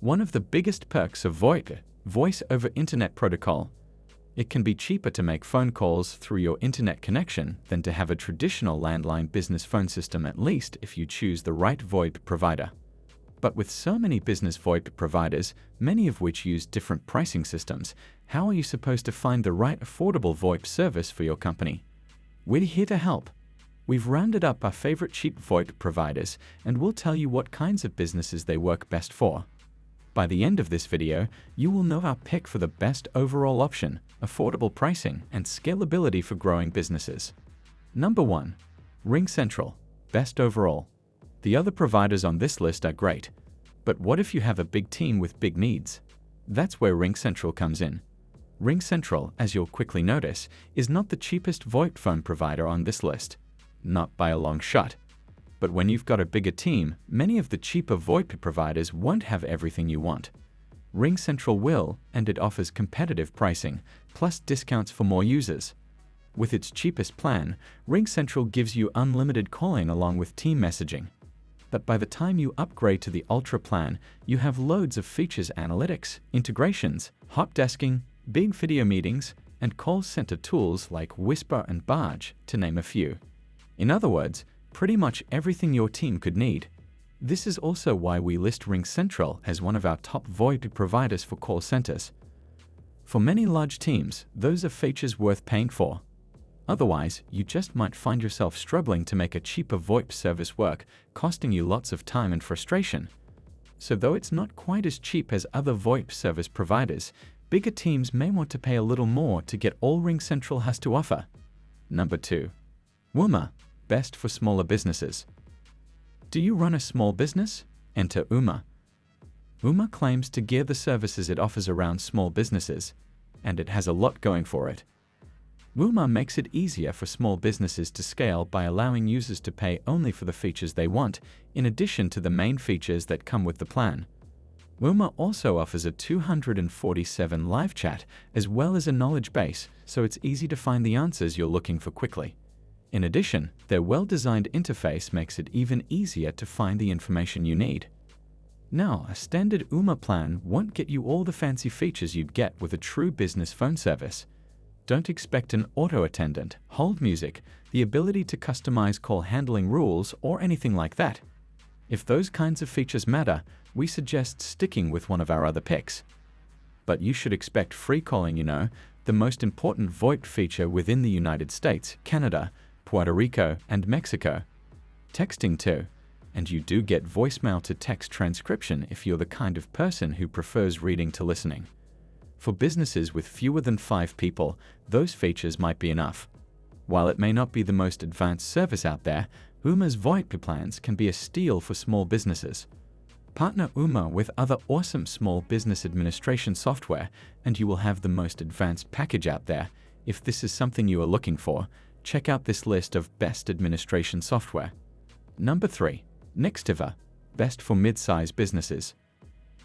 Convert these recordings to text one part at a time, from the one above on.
One of the biggest perks of VoIP, Voice over Internet Protocol. It can be cheaper to make phone calls through your internet connection than to have a traditional landline business phone system, at least if you choose the right VoIP provider. But with so many business VoIP providers, many of which use different pricing systems, how are you supposed to find the right affordable VoIP service for your company? We're here to help. We've rounded up our favorite cheap VoIP providers, and we'll tell you what kinds of businesses they work best for. By the end of this video, you will know our pick for the best overall option, affordable pricing, and scalability for growing businesses. Number 1. RingCentral, best overall. The other providers on this list are great, but what if you have a big team with big needs? That's where RingCentral comes in. RingCentral, as you'll quickly notice, is not the cheapest VoIP phone provider on this list. Not by a long shot. But when you've got a bigger team, many of the cheaper VoIP providers won't have everything you want. RingCentral will, and it offers competitive pricing, plus discounts for more users. With its cheapest plan, RingCentral gives you unlimited calling along with team messaging. But by the time you upgrade to the Ultra plan, you have loads of features: analytics, integrations, hot desking, big video meetings, and call center tools like Whisper and Barge, to name a few. In other words, pretty much everything your team could need. This is also why we list RingCentral as one of our top VoIP providers for call centers. For many large teams, those are features worth paying for. Otherwise, you just might find yourself struggling to make a cheaper VoIP service work, costing you lots of time and frustration. So though it's not quite as cheap as other VoIP service providers, bigger teams may want to pay a little more to get all RingCentral has to offer. Number 2. Uma, best for smaller businesses. Do you run a small business? Enter Uma. Uma claims to gear the services it offers around small businesses, and it has a lot going for it. Uma makes it easier for small businesses to scale by allowing users to pay only for the features they want, in addition to the main features that come with the plan. Uma also offers a 247 live chat as well as a knowledge base, so it's easy to find the answers you're looking for quickly. In addition, their well-designed interface makes it even easier to find the information you need. Now, a standard Uma plan won't get you all the fancy features you'd get with a true business phone service. Don't expect an auto attendant, hold music, the ability to customize call handling rules, or anything like that. If those kinds of features matter, we suggest sticking with one of our other picks. But you should expect free calling, the most important VoIP feature within the United States, Canada, Puerto Rico, and Mexico. Texting too, and you do get voicemail to text transcription if you're the kind of person who prefers reading to listening. For businesses with fewer than 5 people, those features might be enough. While it may not be the most advanced service out there, Uma's VoIP plans can be a steal for small businesses. Partner Uma with other awesome small business administration software, and you will have the most advanced package out there. If this is something you are looking for, check out this list of best administration software. Number 3. Nextiva, best for mid-size businesses.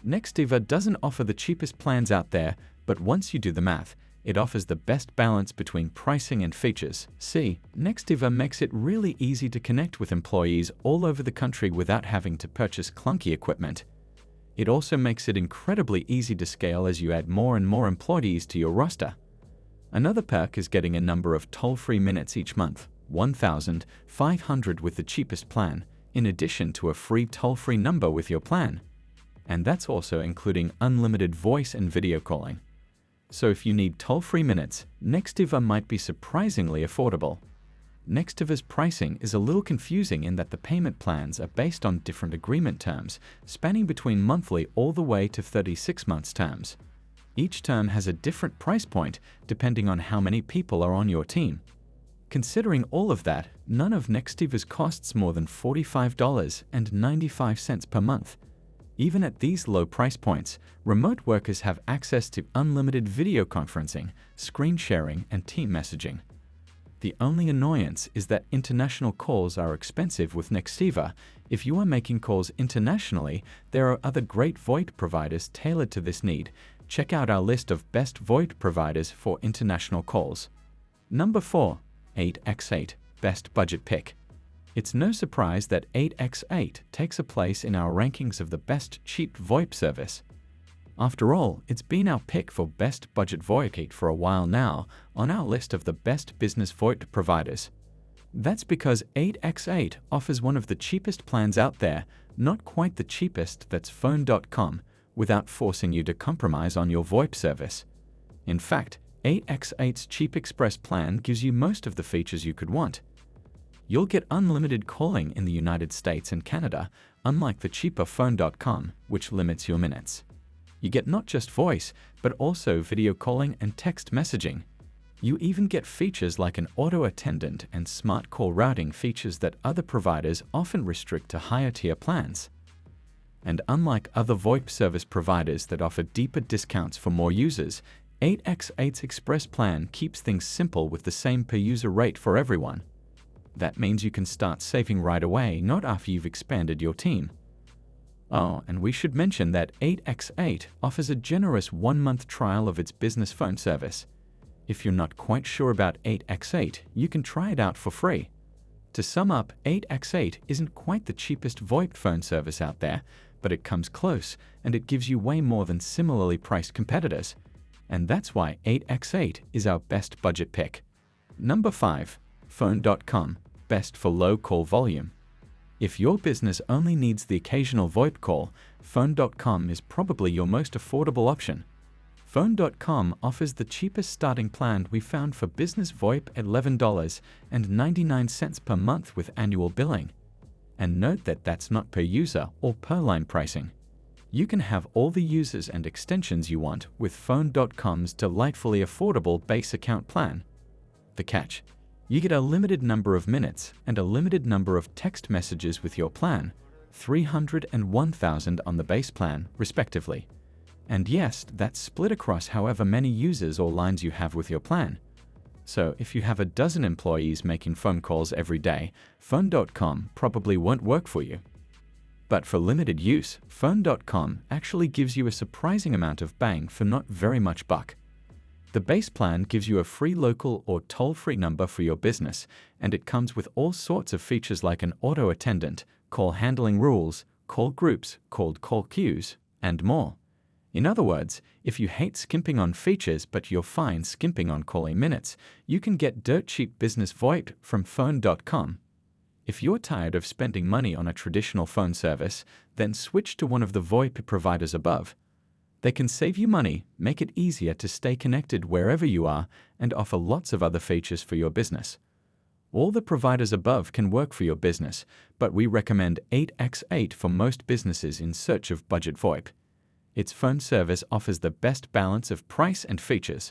Nextiva doesn't offer the cheapest plans out there, but once you do the math, it offers the best balance between pricing and features. See, Nextiva makes it really easy to connect with employees all over the country without having to purchase clunky equipment. It also makes it incredibly easy to scale as you add more and more employees to your roster. Another perk is getting a number of toll-free minutes each month, 1,500 with the cheapest plan, in addition to a free toll-free number with your plan. And that's also including unlimited voice and video calling. So if you need toll-free minutes, Nextiva might be surprisingly affordable. Nextiva's pricing is a little confusing in that the payment plans are based on different agreement terms, spanning between monthly all the way to 36 months terms. Each term has a different price point depending on how many people are on your team. Considering all of that, none of Nextiva's costs more than $45.95 per month. Even at these low price points, remote workers have access to unlimited video conferencing, screen sharing, and team messaging. The only annoyance is that international calls are expensive with Nextiva. If you are making calls internationally, there are other great VoIP providers tailored to this need. Check out our list of best VoIP providers for international calls. Number 4. 8x8, best budget pick. It's no surprise that 8x8 takes a place in our rankings of the best cheap VoIP service. After all, it's been our pick for best budget VoIP for a while now on our list of the best business VoIP providers. That's because 8x8 offers one of the cheapest plans out there, not quite the cheapest, that's phone.com, without forcing you to compromise on your VoIP service. In fact, 8x8's Cheap Express plan gives you most of the features you could want. You'll get unlimited calling in the United States and Canada, unlike the cheaper phone.com, which limits your minutes. You get not just voice, but also video calling and text messaging. You even get features like an auto attendant and smart call routing features that other providers often restrict to higher tier plans. And unlike other VoIP service providers that offer deeper discounts for more users, 8x8's Express plan keeps things simple with the same per user rate for everyone. That means you can start saving right away, not after you've expanded your team. Oh, and we should mention that 8x8 offers a generous 1-month trial of its business phone service. If you're not quite sure about 8x8, you can try it out for free. To sum up, 8x8 isn't quite the cheapest VoIP phone service out there, but it comes close, and it gives you way more than similarly priced competitors. And that's why 8x8 is our best budget pick. Number 5. Phone.com, best for low call volume. If your business only needs the occasional VoIP call, Phone.com is probably your most affordable option. Phone.com offers the cheapest starting plan we found for business VoIP at $11.99 per month with annual billing. And note that that's not per user or per line pricing. You can have all the users and extensions you want with Phone.com's delightfully affordable base account plan. The catch: you get a limited number of minutes and a limited number of text messages with your plan, 300 and 1,000 on the base plan, respectively. And yes, that's split across however many users or lines you have with your plan. So if you have a dozen employees making phone calls every day, Phone.com probably won't work for you. But for limited use, Phone.com actually gives you a surprising amount of bang for not very much buck. The base plan gives you a free local or toll-free number for your business, and it comes with all sorts of features like an auto attendant, call handling rules, call groups, cold call queues, and more. In other words, if you hate skimping on features but you're fine skimping on calling minutes, you can get dirt cheap business VoIP from Phone.com. If you're tired of spending money on a traditional phone service, then switch to one of the VoIP providers above. They can save you money, make it easier to stay connected wherever you are, and offer lots of other features for your business. All the providers above can work for your business, but we recommend 8x8 for most businesses in search of budget VoIP. Its phone service offers the best balance of price and features.